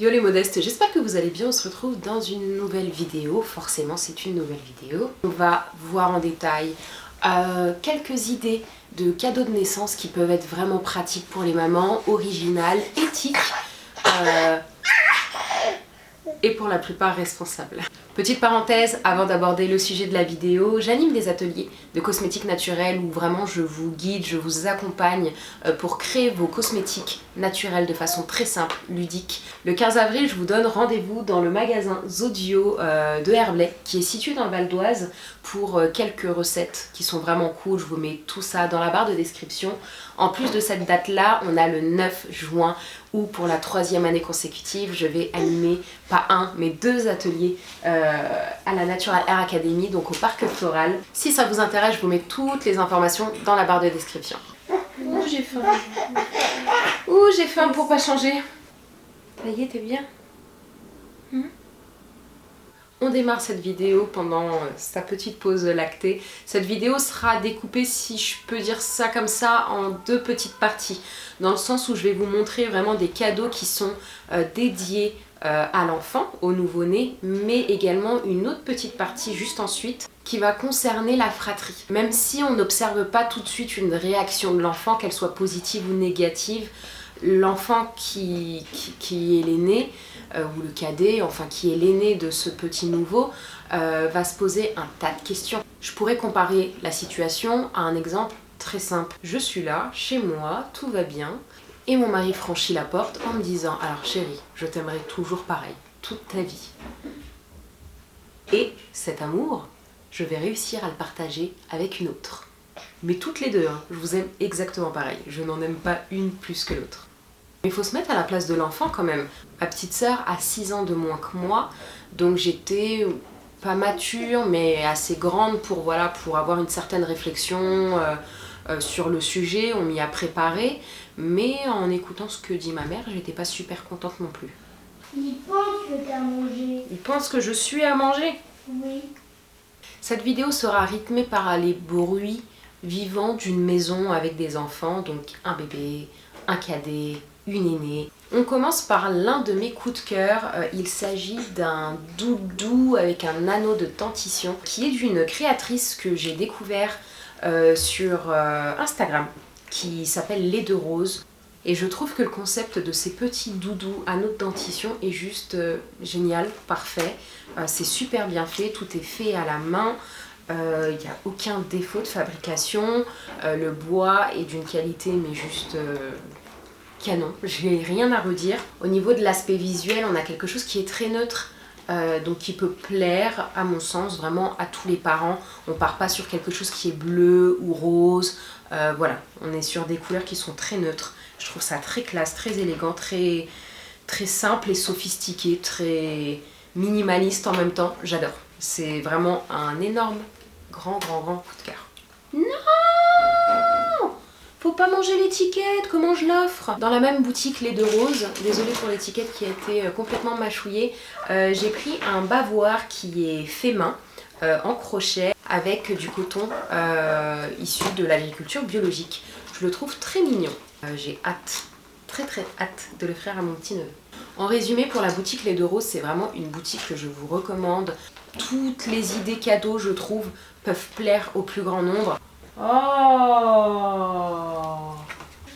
Yo les modestes, j'espère que vous allez bien, on se retrouve dans une nouvelle vidéo, forcément c'est une nouvelle vidéo. On va voir en détail quelques idées de cadeaux de naissance qui peuvent être vraiment pratiques pour les mamans, originales, éthiques et pour la plupart responsables. Petite parenthèse, avant d'aborder le sujet de la vidéo, j'anime des ateliers de cosmétiques naturels où vraiment je vous guide, je vous accompagne pour créer vos cosmétiques naturels de façon très simple, ludique. Le 15 avril, je vous donne rendez-vous dans le magasin Zodio de Herblay qui est situé dans le Val d'Oise pour quelques recettes qui sont vraiment cool. Je vous mets tout ça dans la barre de description. En plus de cette date-là, on a le 9 juin où pour la 3e année consécutive, je vais animer pas un mais 2 ateliers à la Natural Hair Academy, donc au Parc Floral. Si ça vous intéresse, je vous mets toutes les informations dans la barre de description. Ouh, j'ai faim. Ouh, j'ai faim pour pas changer. Ça y est, t'es bien? On démarre cette vidéo pendant sa petite pause lactée. Cette vidéo sera découpée, si je peux dire ça comme ça, en 2 petites parties. Dans le sens où je vais vous montrer vraiment des cadeaux qui sont dédiés à l'enfant, au nouveau-né, mais également une autre petite partie juste ensuite qui va concerner la fratrie. Même si on n'observe pas tout de suite une réaction de l'enfant, qu'elle soit positive ou négative, l'enfant qui est l'aîné, ou le cadet, enfin qui est l'aîné de ce petit nouveau, va se poser un tas de questions. Je pourrais comparer la situation à un exemple très simple. Je suis là, chez moi, tout va bien, et mon mari franchit la porte en me disant « Alors chérie, je t'aimerai toujours pareil, toute ta vie. Et cet amour, je vais réussir à le partager avec une autre. Mais toutes les deux, hein, je vous aime exactement pareil, je n'en aime pas une plus que l'autre. » Il faut se mettre à la place de l'enfant quand même. Ma petite sœur a 6 ans de moins que moi, donc j'étais pas mature mais assez grande pour, voilà, pour avoir une certaine réflexion sur le sujet. On m'y a préparé, mais en écoutant ce que dit ma mère, j'étais pas super contente non plus. Il pense que t'as mangé. Il pense que je suis à manger? Oui. Cette vidéo sera rythmée par les bruits vivants d'une maison avec des enfants, donc un bébé, un cadet, une aînée. On commence par l'un de mes coups de cœur. Il s'agit d'un doudou avec un anneau de dentition qui est d'une créatrice que j'ai découvert sur Instagram qui s'appelle Les Deux Roses. Et je trouve que le concept de ces petits doudous anneaux de dentition est juste génial, parfait. C'est super bien fait, tout est fait à la main. Il n'y a aucun défaut de fabrication. Le bois est d'une qualité mais juste canon, j'ai rien à redire. Au niveau de l'aspect visuel, on a quelque chose qui est très neutre, donc qui peut plaire, à mon sens, vraiment à tous les parents. On part pas sur quelque chose qui est bleu ou rose, voilà, on est sur des couleurs qui sont très neutres. Je trouve ça très classe, très élégant, très simple et sophistiqué, très minimaliste en même temps, j'adore. C'est vraiment un énorme, grand coup de cœur. Non! Faut pas manger l'étiquette, comment je l'offre? Dans la même boutique Les Deux Roses, désolée pour l'étiquette qui a été complètement mâchouillée, j'ai pris un bavoir qui est fait main, en crochet, avec du coton issu de l'agriculture biologique. Je le trouve très mignon. J'ai hâte, très hâte de l'offrir à mon petit neveu. En résumé, pour la boutique Les Deux Roses, c'est vraiment une boutique que je vous recommande. Toutes les idées cadeaux, je trouve, peuvent plaire au plus grand nombre. Oh,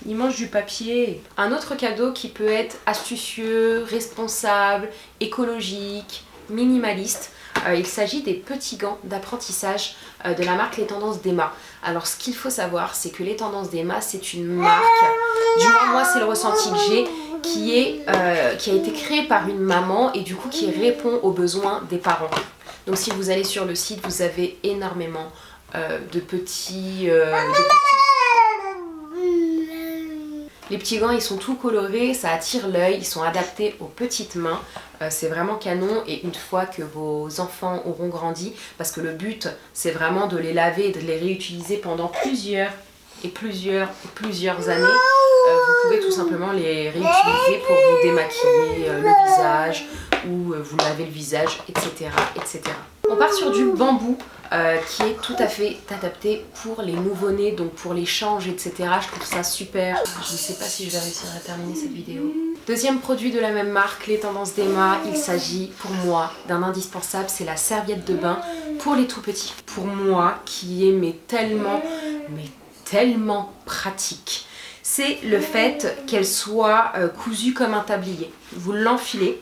il mange du papier. Un autre cadeau qui peut être astucieux, responsable, écologique, minimaliste. Il s'agit des petits gants d'apprentissage de la marque Les Tendances d'Emma. Alors ce qu'il faut savoir, c'est que Les Tendances d'Emma, c'est une marque, du moins moi c'est le ressenti que j'ai, qui a été créée par une maman et du coup qui répond aux besoins des parents. Donc si vous allez sur le site, vous avez énormément de petits... Les petits gants, ils sont tout colorés, ça attire l'œil, ils sont adaptés aux petites mains. C'est vraiment canon, et une fois que vos enfants auront grandi, parce que le but, c'est vraiment de les laver et de les réutiliser pendant plusieurs années, vous pouvez tout simplement les réutiliser pour vous démaquiller le visage, ou vous laver le visage, etc., etc. On part sur du bambou qui est tout à fait adapté pour les nouveau-nés, donc pour l'échange, etc. Je trouve ça super. Je ne sais pas si je vais réussir à terminer cette vidéo. Deuxième produit de la même marque, les Tendances d'Emma, il s'agit pour moi d'un indispensable, c'est la serviette de bain pour les tout petits. Pour moi, qui est tellement pratique, c'est le fait qu'elle soit cousue comme un tablier. Vous l'enfilez.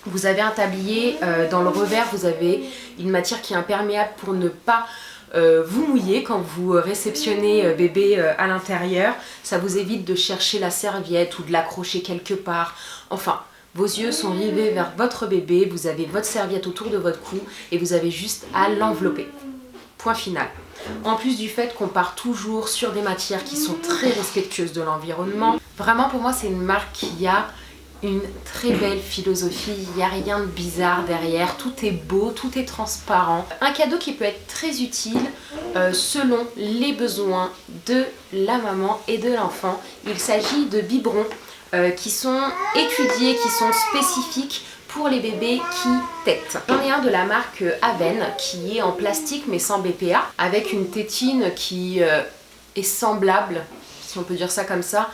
Vous avez un tablier, dans le revers vous avez une matière qui est imperméable pour ne pas vous mouiller quand vous réceptionnez bébé à l'intérieur. Ça vous évite de chercher la serviette ou de l'accrocher quelque part. Enfin, vos yeux sont rivés vers votre bébé, vous avez votre serviette autour de votre cou et vous avez juste à l'envelopper. Point final. En plus du fait qu'on part toujours sur des matières qui sont très respectueuses de l'environnement, vraiment pour moi c'est une marque qui a une très belle philosophie, il n'y a rien de bizarre derrière, tout est beau, tout est transparent. Un cadeau qui peut être très utile selon les besoins de la maman et de l'enfant. Il s'agit de biberons qui sont étudiés, qui sont spécifiques pour les bébés qui tètent. J'en ai un de la marque Aven qui est en plastique mais sans BPA, avec une tétine qui est semblable, si on peut dire ça comme ça,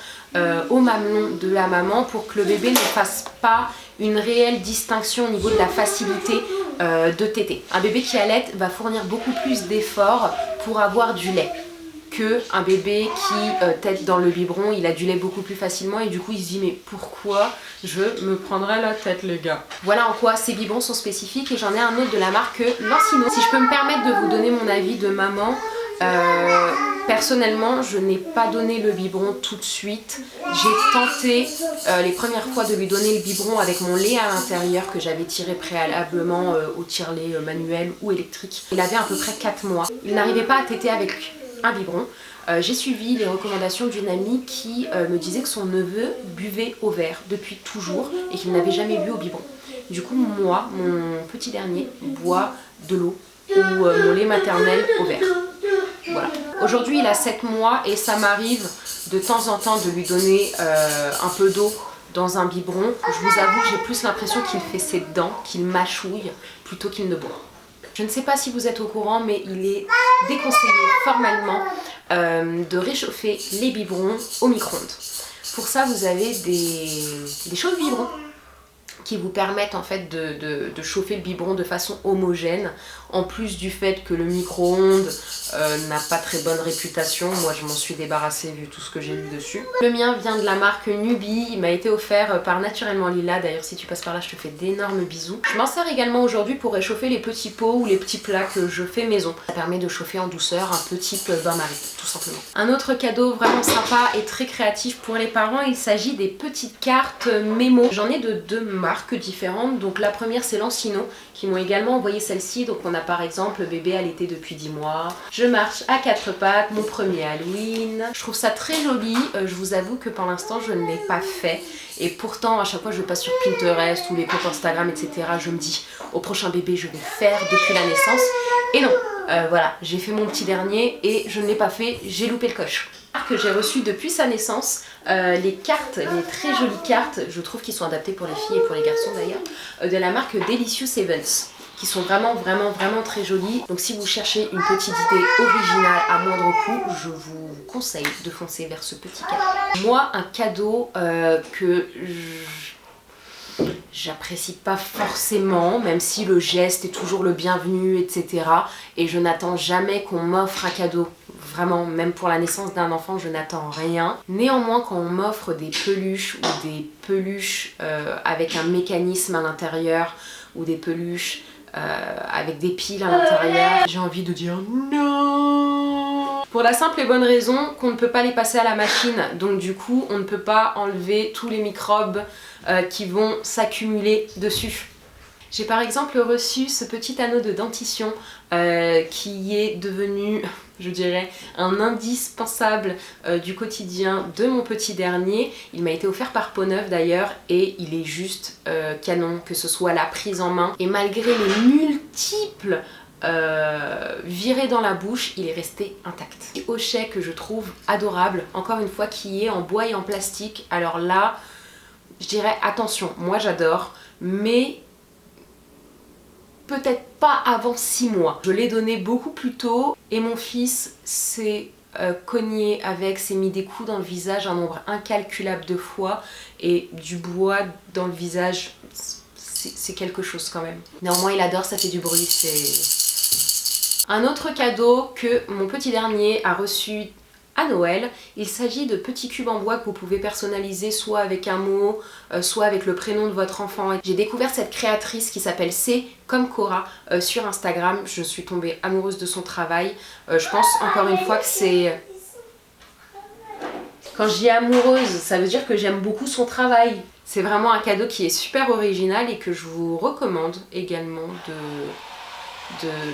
au mamelon de la maman pour que le bébé ne fasse pas une réelle distinction au niveau de la facilité de téter. Un bébé qui allait va fournir beaucoup plus d'efforts pour avoir du lait qu'un bébé qui tète dans le biberon. Il a du lait beaucoup plus facilement et du coup il se dit mais pourquoi je me prendrais la tête les gars. Voilà en quoi ces biberons sont spécifiques et j'en ai un autre de la marque Lancino. Si je peux me permettre de vous donner mon avis de maman, personnellement, je n'ai pas donné le biberon tout de suite. J'ai tenté les premières fois de lui donner le biberon avec mon lait à l'intérieur que j'avais tiré préalablement au tire-lait manuel ou électrique. Il avait à peu près 4 mois. Il n'arrivait pas à téter avec un biberon. J'ai suivi les recommandations d'une amie qui me disait que son neveu buvait au verre depuis toujours et qu'il n'avait jamais bu au biberon. Du coup, moi, mon petit dernier boit de l'eau ou mon lait maternel au verre. Voilà. Aujourd'hui il a 7 mois et ça m'arrive de temps en temps de lui donner un peu d'eau dans un biberon. Je vous avoue que j'ai plus l'impression qu'il fait ses dents, qu'il mâchouille plutôt qu'il ne boit. Je ne sais pas si vous êtes au courant mais il est déconseillé formellement de réchauffer les biberons au micro-ondes. Pour ça vous avez des chauds biberons qui vous permettent en fait de chauffer le biberon de façon homogène, en plus du fait que le micro-ondes n'a pas très bonne réputation. Moi je m'en suis débarrassée vu tout ce que j'ai lu dessus. Le mien vient de la marque Nubie, il m'a été offert par Naturellement Lila, d'ailleurs si tu passes par là je te fais d'énormes bisous. Je m'en sers également aujourd'hui pour réchauffer les petits pots ou les petits plats que je fais maison. Ça permet de chauffer en douceur, un peu type bain-marie tout simplement. Un autre cadeau vraiment sympa et très créatif pour les parents, il s'agit des petites cartes mémo. J'en ai de 2 marques différentes, donc la première c'est Lancino qui m'ont également envoyé celle-ci. Donc on a par exemple bébé allaité depuis 10 mois, je marche à 4 pattes, mon premier Halloween. Je trouve ça très joli, je vous avoue que pour l'instant je ne l'ai pas fait et pourtant à chaque fois je passe sur Pinterest ou les comptes Instagram etc, je me dis au prochain bébé je vais faire depuis la naissance et non, voilà, j'ai fait mon petit dernier et je ne l'ai pas fait, j'ai loupé le coche. Que j'ai reçu depuis sa naissance, les cartes, les très jolies cartes, je trouve qu'ils sont adaptés pour les filles et pour les garçons d'ailleurs, de la marque Delicious Events, qui sont vraiment très jolies. Donc si vous cherchez une petite idée originale à moindre coût, je vous conseille de foncer vers ce petit cadeau. Moi, un cadeau que j'apprécie pas forcément, même si le geste est toujours le bienvenu, etc. Et je n'attends jamais qu'on m'offre un cadeau. Vraiment, même pour la naissance d'un enfant, je n'attends rien. Néanmoins, quand on m'offre des peluches ou des peluches avec un mécanisme à l'intérieur ou des peluches avec des piles à l'intérieur, j'ai envie de dire non. Pour la simple et bonne raison qu'on ne peut pas les passer à la machine, donc du coup on ne peut pas enlever tous les microbes qui vont s'accumuler dessus. J'ai par exemple reçu ce petit anneau de dentition qui est devenu, je dirais, un indispensable du quotidien de mon petit dernier. Il m'a été offert par Peau Neuve d'ailleurs et il est juste canon, que ce soit la prise en main. Et malgré les multiples viré dans la bouche, il est resté intact. Et hochet que je trouve adorable, encore une fois qui est en bois et en plastique. Alors là, je dirais attention, moi j'adore, mais peut-être pas avant 6 mois. Je l'ai donné beaucoup plus tôt et mon fils s'est cogné avec, s'est mis des coups dans le visage un nombre incalculable de fois, et du bois dans le visage, c'est quelque chose quand même. Néanmoins, il adore, ça fait du bruit, c'est... Un autre cadeau que mon petit dernier a reçu à Noël, il s'agit de petits cubes en bois que vous pouvez personnaliser soit avec un mot, soit avec le prénom de votre enfant. J'ai découvert cette créatrice qui s'appelle C comme Cora sur Instagram. Je suis tombée amoureuse de son travail. Je pense encore une fois que c'est... Quand je dis amoureuse, ça veut dire que j'aime beaucoup son travail. C'est vraiment un cadeau qui est super original et que je vous recommande également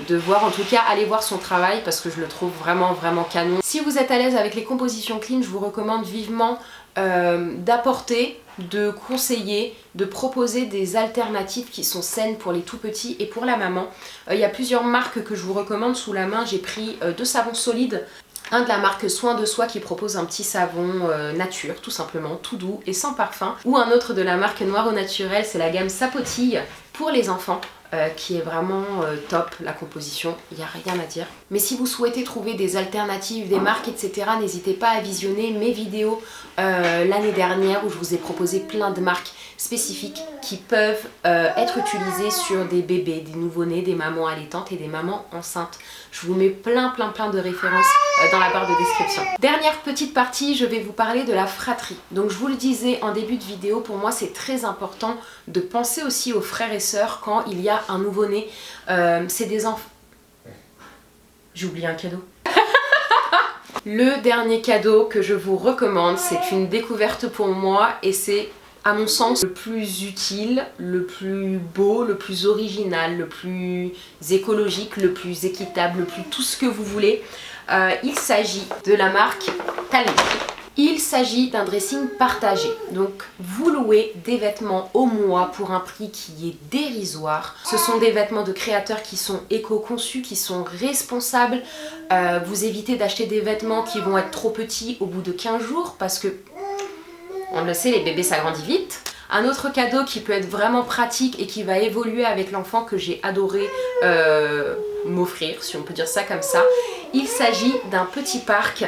de voir, en tout cas allez voir son travail parce que je le trouve vraiment canon. Si vous êtes à l'aise avec les compositions clean, je vous recommande vivement d'apporter, de conseiller, de proposer des alternatives qui sont saines pour les tout petits et pour la maman. Il y a plusieurs marques que je vous recommande sous la main. J'ai pris 2 savons solides. Un de la marque Soin de Soi qui propose un petit savon nature, tout simplement, tout doux et sans parfum. Ou un autre de la marque Noir au Naturel, c'est la gamme Sapotille pour les enfants. Qui est vraiment top, la composition, il n'y a rien à dire. Mais si vous souhaitez trouver des alternatives, des marques, etc., n'hésitez pas à visionner mes vidéos l'année dernière où je vous ai proposé plein de marques spécifiques qui peuvent être utilisées sur des bébés, des nouveau-nés, des mamans allaitantes et des mamans enceintes. Je vous mets plein de références dans la barre de description. Dernière petite partie, je vais vous parler de la fratrie. Donc je vous le disais en début de vidéo, pour moi c'est très important de penser aussi aux frères et sœurs quand il y a un nouveau-né. C'est des enfants... J'ai oublié un cadeau. Le dernier cadeau que je vous recommande, c'est une découverte pour moi et c'est à mon sens le plus utile, le plus beau, le plus original, le plus écologique, le plus équitable, le plus tout ce que vous voulez. Il s'agit de la marque Talent. Il s'agit d'un dressing partagé. Donc vous louez des vêtements au mois pour un prix qui est dérisoire. Ce sont des vêtements de créateurs qui sont éco-conçus, qui sont responsables. Vous évitez d'acheter des vêtements qui vont être trop petits au bout de 15 jours parce que, on le sait, les bébés ça grandit vite. Un autre cadeau qui peut être vraiment pratique et qui va évoluer avec l'enfant que j'ai adoré m'offrir, si on peut dire ça comme ça. Il s'agit d'un petit parc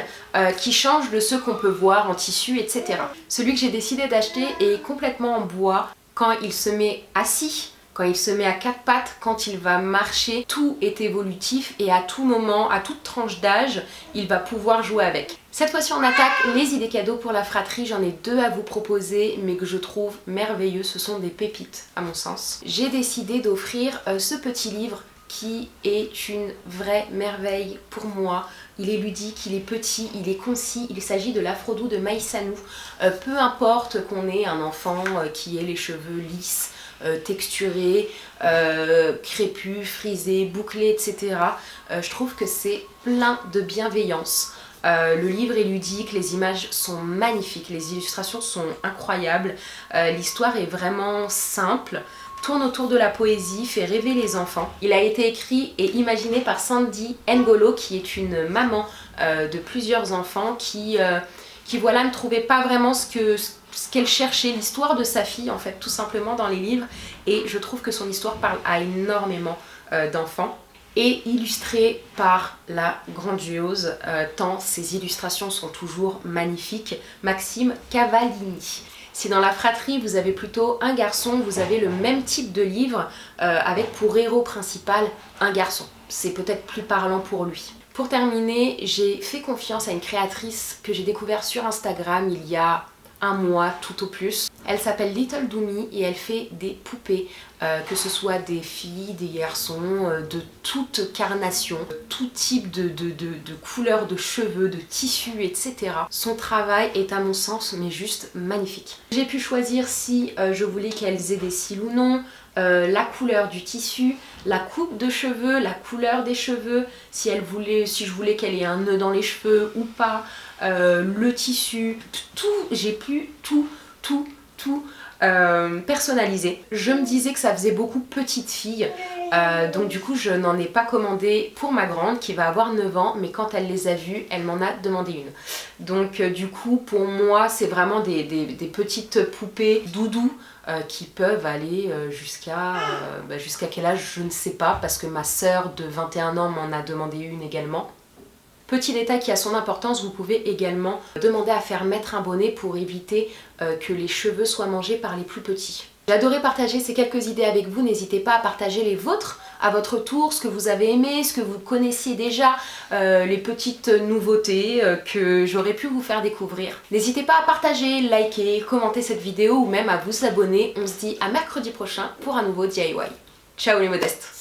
qui change de ceux qu'on peut voir en tissu, etc. Celui que j'ai décidé d'acheter est complètement en bois. Quand il se met assis, quand il se met à 4 pattes, quand il va marcher, tout est évolutif et à tout moment, à toute tranche d'âge, il va pouvoir jouer avec. Cette fois-ci on attaque les idées cadeaux pour la fratrie, j'en ai 2 à vous proposer mais que je trouve merveilleux, ce sont des pépites à mon sens. J'ai décidé d'offrir ce petit livre qui est une vraie merveille pour moi. Il est ludique, il est petit, il est concis, il s'agit de l'Afrodou de Maïsanou. Peu importe qu'on ait un enfant qui ait les cheveux lisses, texturés, crépus, frisés, bouclés, etc. Je trouve que c'est plein de bienveillance. Le livre est ludique, les images sont magnifiques, les illustrations sont incroyables, l'histoire est vraiment simple, tourne autour de la poésie, fait rêver les enfants. Il a été écrit et imaginé par Sandy Ngolo qui est une maman de plusieurs enfants qui voilà, ne trouvait pas vraiment ce qu'elle cherchait, l'histoire de sa fille en fait tout simplement dans les livres, et je trouve que son histoire parle à énormément d'enfants. Et illustré par la grandiose, tant ses illustrations sont toujours magnifiques, Maxime Cavallini. Si dans la fratrie vous avez plutôt un garçon, vous avez le même type de livre avec pour héros principal un garçon. C'est peut-être plus parlant pour lui. Pour terminer, j'ai fait confiance à une créatrice que j'ai découverte sur Instagram il y a un mois tout au plus. Elle s'appelle Little Doumi et elle fait des poupées, que ce soit des filles, des garçons, de toute carnation, tout type de couleurs de cheveux, de tissus, etc. Son travail est à mon sens mais juste magnifique. J'ai pu choisir si je voulais qu'elles aient des cils ou non, la couleur du tissu, la coupe de cheveux, la couleur des cheveux, si je voulais qu'elle ait un nœud dans les cheveux ou pas, le tissu, tout, j'ai pu tout personnaliser. Je me disais que ça faisait beaucoup petite fille, donc du coup je n'en ai pas commandé pour ma grande qui va avoir 9 ans, mais quand elle les a vues, elle m'en a demandé une. Donc du coup pour moi c'est vraiment des petites poupées doudou qui peuvent aller jusqu'à quel âge je ne sais pas, parce que ma sœur de 21 ans m'en a demandé une également. Petit détail qui a son importance, vous pouvez également demander à faire mettre un bonnet pour éviter que les cheveux soient mangés par les plus petits. J'ai adoré partager ces quelques idées avec vous, n'hésitez pas à partager les vôtres à votre tour, ce que vous avez aimé, ce que vous connaissiez déjà, les petites nouveautés que j'aurais pu vous faire découvrir. N'hésitez pas à partager, liker, commenter cette vidéo ou même à vous abonner. On se dit à mercredi prochain pour un nouveau DIY. Ciao les modestes!